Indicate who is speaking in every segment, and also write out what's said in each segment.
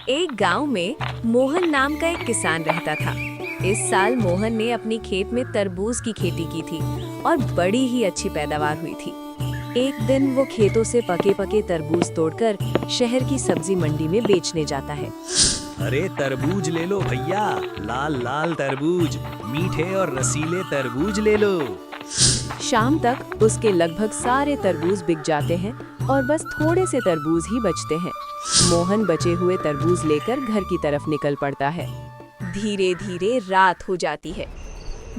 Speaker 1: एक गांव में मोहन नाम का एक किसान रहता था। इस साल मोहन ने अपनी खेत में तरबूज की खेती की थी और बड़ी ही अच्छी पैदावार हुई थी। एक दिन वो खेतों से पके पके तरबूज तोड़कर शहर की सब्जी मंडी में बेचने जाता है।
Speaker 2: अरे तरबूज ले लो भैया, लाल लाल तरबूज, मीठे और रसीले तरबूज ले लो।
Speaker 1: शाम तक उसके लगभग सारे तरबूज बिक जाते हैं और बस थोड़े से तरबूज ही बचते हैं। मोहन बचे हुए तरबूज लेकर घर की तरफ निकल पड़ता है। धीरे धीरे रात हो जाती है।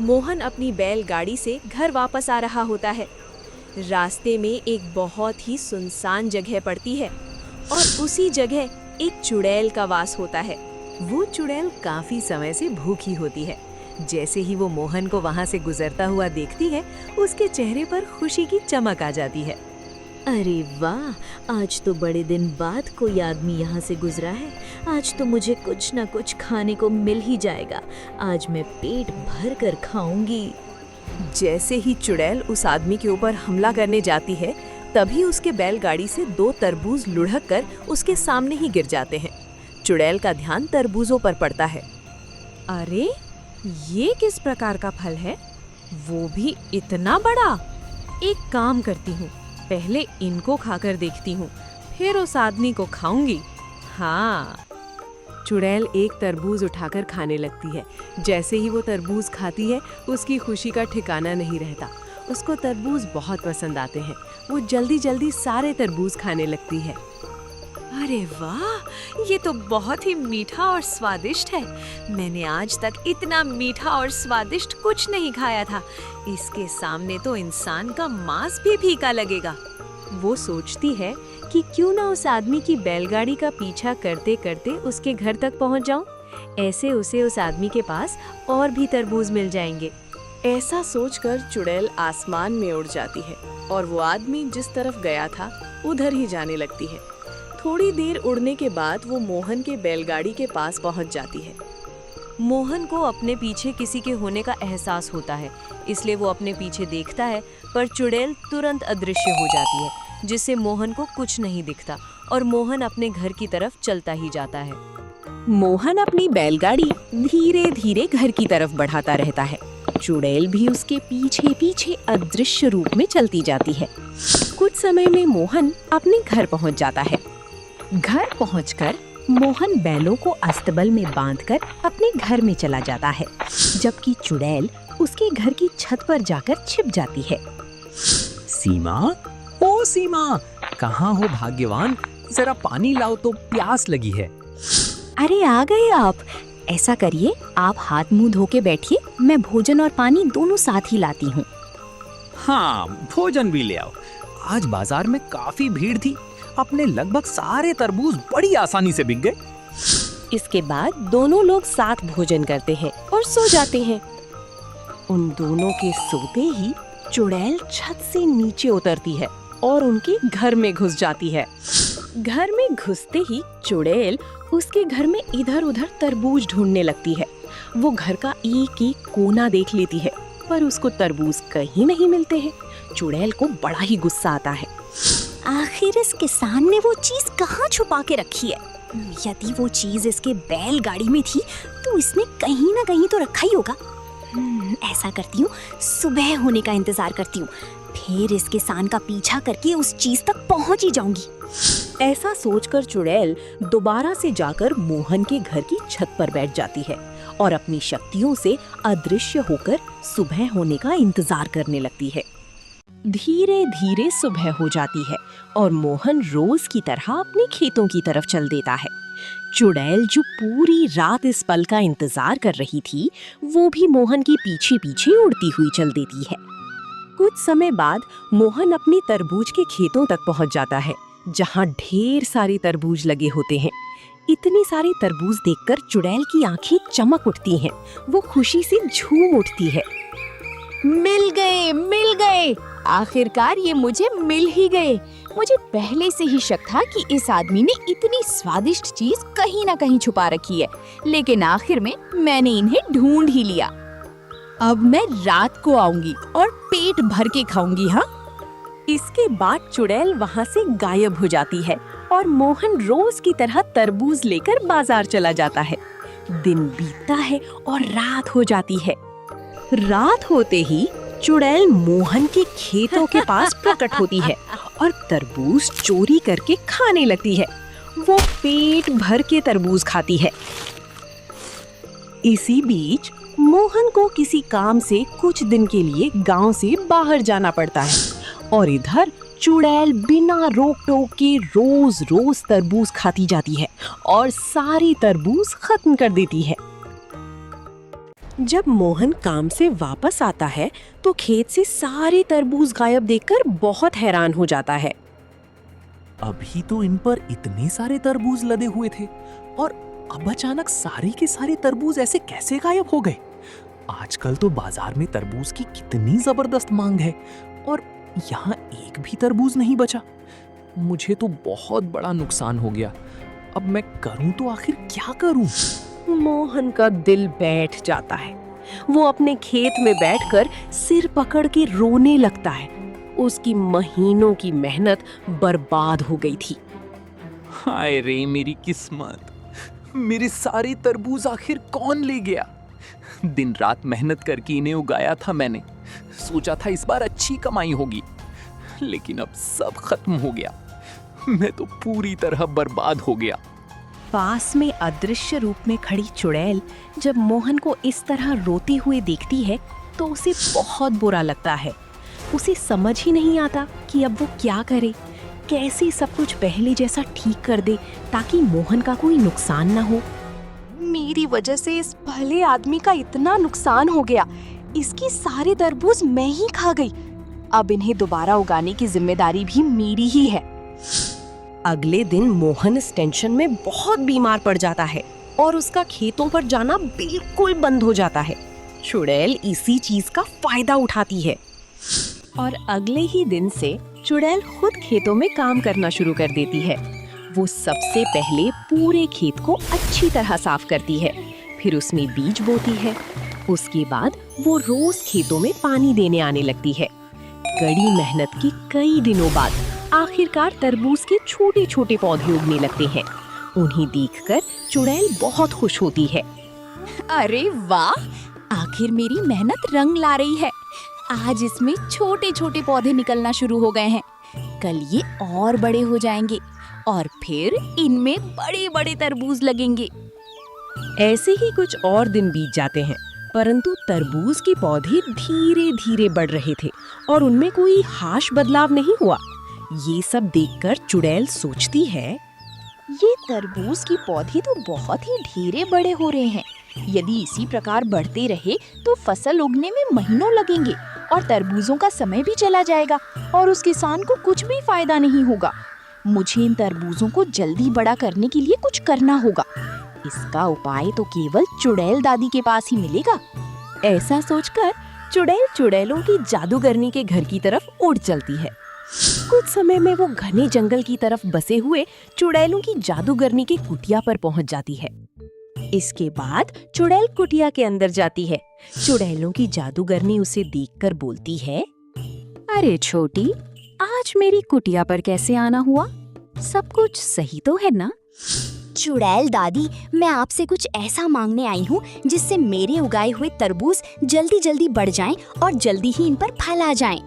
Speaker 1: मोहन अपनी बैलगाड़ी से घर वापस आ रहा होता है। रास्ते में एक बहुत ही सुनसान जगह पड़ती है और उसी जगह एक चुड़ैल का वास होता है। वो चुड़ैल काफी समय से भूखी होती है। जैसे ही वो मोहन को वहां से गुजरता हुआ देखती है, उसके चेहरे पर खुशी की चमक आ जाती है।
Speaker 3: अरे वाह, आज तो बड़े दिन बाद कोई आदमी यहाँ से गुजरा है। आज तो मुझे कुछ न कुछ खाने को मिल ही जाएगा। आज मैं पेट भर कर खाऊंगी।
Speaker 1: जैसे ही चुड़ैल उस आदमी के ऊपर हमला करने जाती है, तभी उसके बैलगाड़ी से 2 तरबूज लुढ़क कर उसके सामने ही गिर जाते हैं। चुड़ैल का ध्यान तरबूजों पर पड़ता है। अरे, ये किस प्रकार का फल है, वो भी इतना बड़ा। एक काम करती हूँ, पहले इनको खाकर देखती हूँ, फिर उस आदमी को खाऊंगी। हाँ। चुड़ैल एक तरबूज उठाकर खाने लगती है। जैसे ही वो तरबूज खाती है, उसकी खुशी का ठिकाना नहीं रहता। उसको तरबूज बहुत पसंद आते हैं। वो जल्दी जल्दी सारे तरबूज खाने लगती है। अरे वाह, ये तो बहुत ही मीठा और स्वादिष्ट है। मैंने आज तक इतना मीठा और स्वादिष्ट कुछ नहीं खाया था। इसके सामने तो इंसान का मांस भी फीका लगेगा। वो सोचती है कि क्यों ना उस आदमी की बैलगाड़ी का पीछा करते करते उसके घर तक पहुंच जाऊं। ऐसे उसे उस आदमी के पास और भी तरबूज मिल जाएंगे। ऐसा सोचकर चुड़ैल आसमान में उड़ जाती है और वो आदमी जिस तरफ गया था उधर ही जाने लगती है। थोड़ी देर उड़ने के बाद वो मोहन के बैलगाड़ी के पास पहुंच जाती है। मोहन को अपने पीछे किसी के होने का एहसास होता है, इसलिए वो अपने पीछे देखता है, पर चुड़ैल तुरंत अदृश्य हो जाती है, जिससे मोहन को कुछ नहीं दिखता और मोहन अपने घर की तरफ चलता ही जाता है। मोहन अपनी बैलगाड़ी धीरे धीरे घर की तरफ बढ़ाता रहता है। चुड़ैल भी उसके पीछे पीछे अदृश्य रूप में चलती जाती है। कुछ समय में मोहन अपने घर पहुंच जाता है। घर पहुंचकर मोहन बैलों को अस्तबल में बांधकर अपने घर में चला जाता है, जबकि चुड़ैल उसके घर की छत पर जाकर छिप जाती है।
Speaker 2: सीमा, ओ सीमा, कहाँ हो भाग्यवान? जरा पानी लाओ तो, प्यास लगी है।
Speaker 3: अरे आ गए आप। ऐसा करिए, आप हाथ मुंह धो के बैठिए, मैं भोजन और पानी दोनों साथ ही लाती हूँ।
Speaker 2: हाँ, भोजन भी ले आओ। आज बाजार में काफी भीड़ थी। अपने लगभग सारे तरबूज बड़ी आसानी से बिक गए।
Speaker 1: इसके बाद दोनों लोग साथ भोजन करते हैं और सो जाते हैं। उन दोनों के सोते ही चुड़ैल छत से नीचे उतरती है और उनके घर में घुस जाती है। घर में घुसते ही चुड़ैल उसके घर में इधर उधर तरबूज ढूंढने लगती है। वो घर का एक एक कोना देख लेती है, पर उसको तरबूज कहीं नहीं मिलते हैं। चुड़ैल को बड़ा ही गुस्सा आता है।
Speaker 3: आखिर इस किसान ने वो चीज कहाँ छुपा के रखी है? यदि वो चीज इसके बैलगाड़ी में थी तो इसने कहीं ना कहीं तो रखा ही होगा। ऐसा करती हूँ, सुबह होने का इंतजार करती हूँ, फिर इस किसान का पीछा करके उस चीज तक पहुँच ही जाऊंगी।
Speaker 1: ऐसा सोचकर चुड़ैल दोबारा से जाकर मोहन के घर की छत पर बैठ जाती है और अपनी शक्तियों से अदृश्य होकर सुबह होने का इंतजार करने लगती है। धीरे धीरे सुबह हो जाती है और मोहन रोज की तरह अपने खेतों की तरफ चल देता है। चुड़ैल जो पूरी रात इस पल का इंतजार कर रही थी, वो भी मोहन के पीछे पीछे उड़ती हुई चल देती है। कुछ समय बाद मोहन अपनी तरबूज के खेतों तक पहुंच जाता है, जहां ढेर सारे तरबूज लगे होते हैं। इतने सारे तरबूज देखकर चुड़ैल की आंखें चमक उठती हैं। वो खुशी से झूम उठती है। मिल गए, मिल गए! आखिरकार ये मुझे मिल ही गए। मुझे पहले से ही शक था कि इस आदमी ने इतनी स्वादिष्ट चीज कहीं ना कहीं छुपा रखी है, लेकिन आखिर में मैंने इन्हें ढूंढ ही लिया। अब मैं रात को आऊंगी और पेट भर के खाऊंगी। हाँ। इसके बाद चुड़ैल वहाँ से गायब हो जाती है और मोहन रोज की तरह तरबूज लेकर बाजार चला जाता है। दिन बीतता है और रात हो जाती है। रात होते ही चुड़ैल मोहन के खेतों के पास प्रकट होती है और तरबूज चोरी करके खाने लगती है। वो पेट भर के तरबूज खाती है। इसी बीच मोहन को किसी काम से कुछ दिन के लिए गांव से बाहर जाना पड़ता है और इधर चुड़ैल बिना रोक टोक के रोज रोज तरबूज खाती जाती है और सारी तरबूज खत्म कर देती है। जब मोहन काम से वापस आता है तो खेत से सारे तरबूज गायब देखकर बहुत हैरान हो जाता है।
Speaker 2: अभी तो इन पर इतने सारे तरबूज लदे हुए थे और अब अचानक सारे के सारे तरबूज ऐसे कैसे गायब हो गए? आजकल तो बाजार में तरबूज की कितनी जबरदस्त मांग है और यहाँ एक भी तरबूज नहीं बचा। मुझे तो बहुत बड़ा नुकसान हो गया। अब मैं करूं तो आखिर क्या करूं?
Speaker 1: मोहन का दिल बैठ जाता है। वो अपने खेत में बैठकर सिर पकड़ के रोने लगता है। उसकी महीनों की मेहनत बर्बाद हो गई थी।
Speaker 2: हाय रे मेरी किस्मत, मेरे सारे तरबूज आखिर कौन ले गया? दिन रात मेहनत करके इन्हें उगाया था मैंने, सोचा था इस बार अच्छी कमाई होगी, लेकिन अब सब खत्म हो गया। मैं तो पूरी तरह बर्बाद हो गया।
Speaker 1: पास में अदृश्य रूप में खड़ी चुड़ैल जब मोहन को इस तरह रोती हुई देखती है तो उसे बहुत बुरा लगता है। उसे समझ ही नहीं आता कि अब वो क्या करे, कैसे सब कुछ पहले जैसा ठीक कर दे ताकि मोहन का कोई नुकसान ना हो।
Speaker 4: मेरी वजह से इस भले आदमी का इतना नुकसान हो गया। इसकी सारे तरबूज मैं ही खा गई। अब इन्हें दोबारा उगाने की जिम्मेदारी भी मेरी ही है।
Speaker 1: अगले दिन मोहन इस टेंशन में बहुत बीमार पड़ जाता है और उसका खेतों पर जाना बिल्कुल बंद हो जाता है। चुड़ैल इसी चीज का फायदा उठाती है और अगले ही दिन से चुड़ैल खुद खेतों में काम करना शुरू कर देती है। वो सबसे पहले पूरे खेत को अच्छी तरह साफ करती है, फिर उसमें बीज बोती है। उसके बाद वो रोज खेतों में पानी देने आने लगती है। कड़ी मेहनत के कई दिनों बाद आखिरकार तरबूज के छोटे छोटे पौधे उगने लगते हैं। उन्हें देखकर चुड़ैल बहुत खुश होती है।
Speaker 4: अरे वाह, आखिर मेरी मेहनत रंग ला रही है। आज इसमें छोटे छोटे पौधे निकलना शुरू हो गए हैं। कल ये और बड़े हो जाएंगे और फिर इनमें बड़े बड़े तरबूज लगेंगे।
Speaker 1: ऐसे ही कुछ और दिन बीत जाते हैं, परंतु तरबूज के पौधे धीरे धीरे बढ़ रहे थे और उनमें कोई खास बदलाव नहीं हुआ। ये सब देखकर चुड़ैल सोचती है,
Speaker 4: ये तरबूज की पौधे तो बहुत ही धीरे बड़े हो रहे हैं। यदि इसी प्रकार बढ़ते रहे तो फसल उगने में महीनों लगेंगे और तरबूजों का समय भी चला जाएगा और उस किसान को कुछ भी फायदा नहीं होगा। मुझे इन तरबूजों को जल्दी बड़ा करने के लिए कुछ करना होगा। इसका उपाय तो केवल चुड़ैल दादी के पास ही मिलेगा।
Speaker 1: ऐसा सोचकर चुड़ैल चुड़ैलों की जादूगरनी के घर की तरफ उड़ चलती है। कुछ समय में वो घने जंगल की तरफ बसे हुए चुड़ैलों की जादूगरनी की कुटिया पर पहुंच जाती है। इसके बाद चुड़ैल कुटिया के अंदर जाती है। चुड़ैलों की जादूगरनी उसे देखकर बोलती है,
Speaker 3: अरे छोटी, आज मेरी कुटिया पर कैसे आना हुआ? सब कुछ सही तो है ना?
Speaker 4: चुड़ैल दादी, मैं आपसे कुछ ऐसा मांगने आई हूँ जिससे मेरे उगाए हुए तरबूज जल्दी जल्दी बढ़ जाएं और जल्दी ही इन पर फल आ जाएं।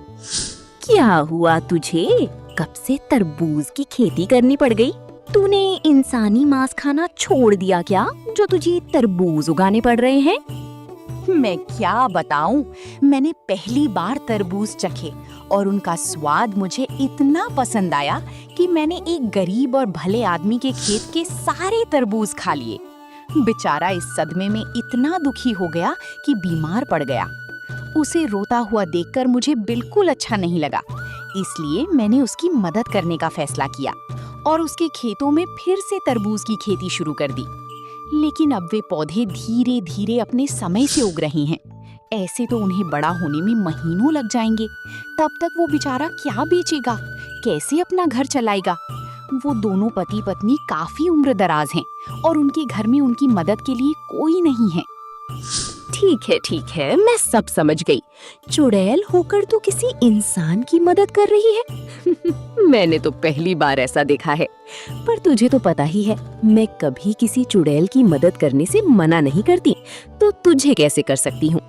Speaker 3: क्या हुआ तुझे? कब से तरबूज की खेती करनी पड़ गई? तूने इंसानी मांस खाना छोड़ दिया क्या, जो तुझे तरबूज उगाने पड़ रहे हैं?
Speaker 4: मैं क्या बताऊं, मैंने पहली बार तरबूज चखे और उनका स्वाद मुझे इतना पसंद आया कि मैंने एक गरीब और भले आदमी के खेत के सारे तरबूज खा लिए। बेचारा इस सदमे में इतना दुखी हो गया कि बीमार पड़ गया। उसे रोता हुआ देखकर मुझे बिल्कुल अच्छा नहीं लगा, इसलिए मैंने उसकी मदद करने का फैसला किया और उसके खेतों में फिर से तरबूज की खेती शुरू कर दी। लेकिन अब वे पौधे धीरे धीरे अपने समय से उग रहे हैं। ऐसे तो उन्हें बड़ा होने में महीनों लग जाएंगे। तब तक वो बेचारा क्या बेचेगा, कैसे अपना घर चलाएगा? वो दोनों पति पत्नी काफी उम्र दराज हैं और उनके घर में उनकी मदद के लिए कोई नहीं है।
Speaker 1: ठीक है, मैं सब समझ गई।
Speaker 3: चुड़ैल होकर तू किसी इंसान की मदद कर रही है।
Speaker 1: मैंने तो पहली बार ऐसा देखा है, पर तुझे तो पता ही है मैं कभी किसी चुड़ैल की मदद करने से मना नहीं करती, तो तुझे कैसे कर सकती हूँ।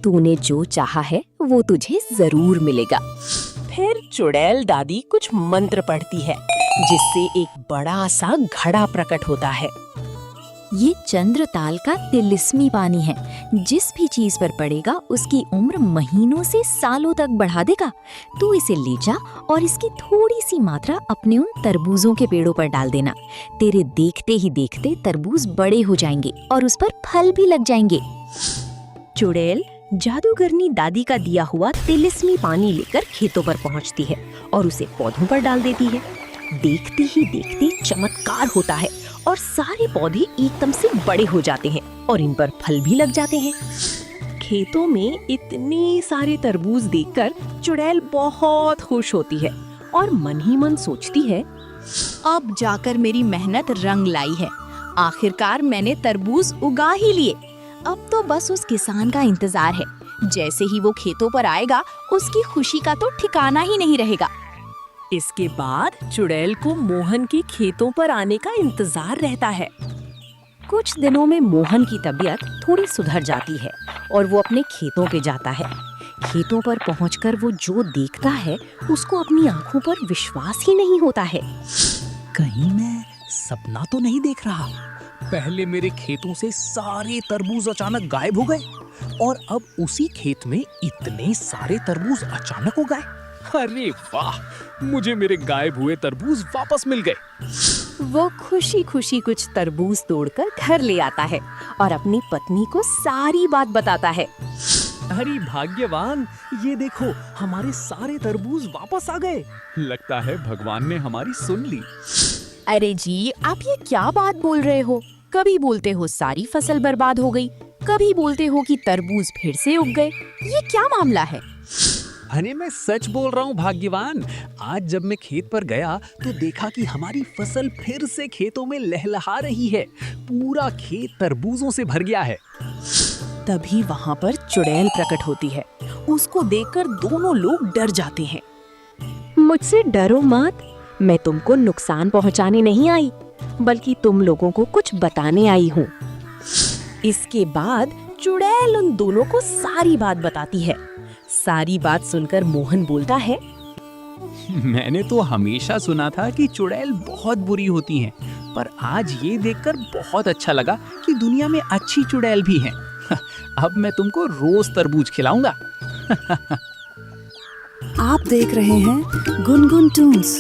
Speaker 1: तूने जो चाहा है वो तुझे जरूर मिलेगा।
Speaker 2: फिर चुड़ैल दादी कुछ मंत्र पढ़ती है जिससे एक बड़ा सा घड़ा प्रकट होता है।
Speaker 3: ये चंद्रताल का तिलिस्मी पानी है। जिस भी चीज पर पड़ेगा उसकी उम्र महीनों से सालों तक बढ़ा देगा। तू इसे ले जा और इसकी थोड़ी सी मात्रा अपने उन तरबूजों के पेड़ों पर डाल देना। तेरे देखते ही देखते तरबूज बड़े हो जाएंगे और उस पर फल भी लग जाएंगे। चुड़ैल जादूगरनी दादी का दिया हुआ तिलिस्मी पानी लेकर खेतों पर पहुंचती है और उसे पौधों पर डाल देती है। देखते ही देखते चमत्कार होता है और सारे पौधे एकदम से बड़े हो जाते हैं और इन पर फल भी लग जाते हैं।
Speaker 1: खेतों में इतने सारे तरबूज देखकर चुड़ैल बहुत खुश होती है और मन ही मन सोचती है,
Speaker 4: अब जाकर मेरी मेहनत रंग लाई है। आखिरकार मैंने तरबूज उगा ही लिए। अब तो बस उस किसान का इंतजार है। जैसे ही वो खेतों पर आएगा उसकी खुशी का तो ठिकाना ही नहीं रहेगा।
Speaker 1: इसके बाद चुड़ैल को मोहन के खेतों पर आने का इंतजार रहता है। कुछ दिनों में मोहन की तबीयत थोड़ी सुधर जाती है और वो अपने खेतों पे जाता है। खेतों पर पहुंचकर वो जो देखता है उसको अपनी आंखों पर विश्वास ही नहीं होता है।
Speaker 2: कहीं मैं सपना तो नहीं देख रहा? पहले मेरे खेतों से सारे तरबूज अचानक गायब हो गए और अब उसी खेत में इतने सारे तरबूज अचानक हो गए। अरे वाह, मुझे मेरे गायब हुए तरबूज वापस मिल गए।
Speaker 1: वो खुशी खुशी कुछ तरबूज तोड़कर घर ले आता है और अपनी पत्नी को सारी बात बताता है।
Speaker 2: अरे भाग्यवान, ये देखो हमारे सारे तरबूज वापस आ गए। लगता है भगवान ने हमारी सुन ली।
Speaker 4: अरे जी, आप ये क्या बात बोल रहे हो? कभी बोलते हो सारी फसल बर्बाद हो गई, कभी बोलते हो कि तरबूज फिर से उग गए। ये क्या मामला है?
Speaker 2: अरे मैं सच बोल रहा हूँ भाग्यवान। आज जब मैं खेत पर गया तो देखा कि हमारी फसल फिर से खेतों में लहलहा रही है। पूरा खेत तरबूजों से भर गया है।
Speaker 1: तभी वहाँ पर चुड़ैल प्रकट होती है। उसको देखकर दोनों लोग डर जाते हैं। मुझसे डरो मत, मैं तुमको नुकसान पहुँचाने नहीं आई, बल्कि तुम लोगों को कुछ बताने आई हूँ। इसके बाद चुड़ैल उन दोनों को सारी बात बताती है। सारी बात सुनकर मोहन बोलता है,
Speaker 2: मैंने तो हमेशा सुना था कि चुड़ैल बहुत बुरी होती हैं, पर आज ये देखकर बहुत अच्छा लगा कि दुनिया में अच्छी चुड़ैल भी हैं। अब मैं तुमको रोज तरबूज खिलाऊंगा।
Speaker 5: आप देख रहे हैं गुनगुन टून्स।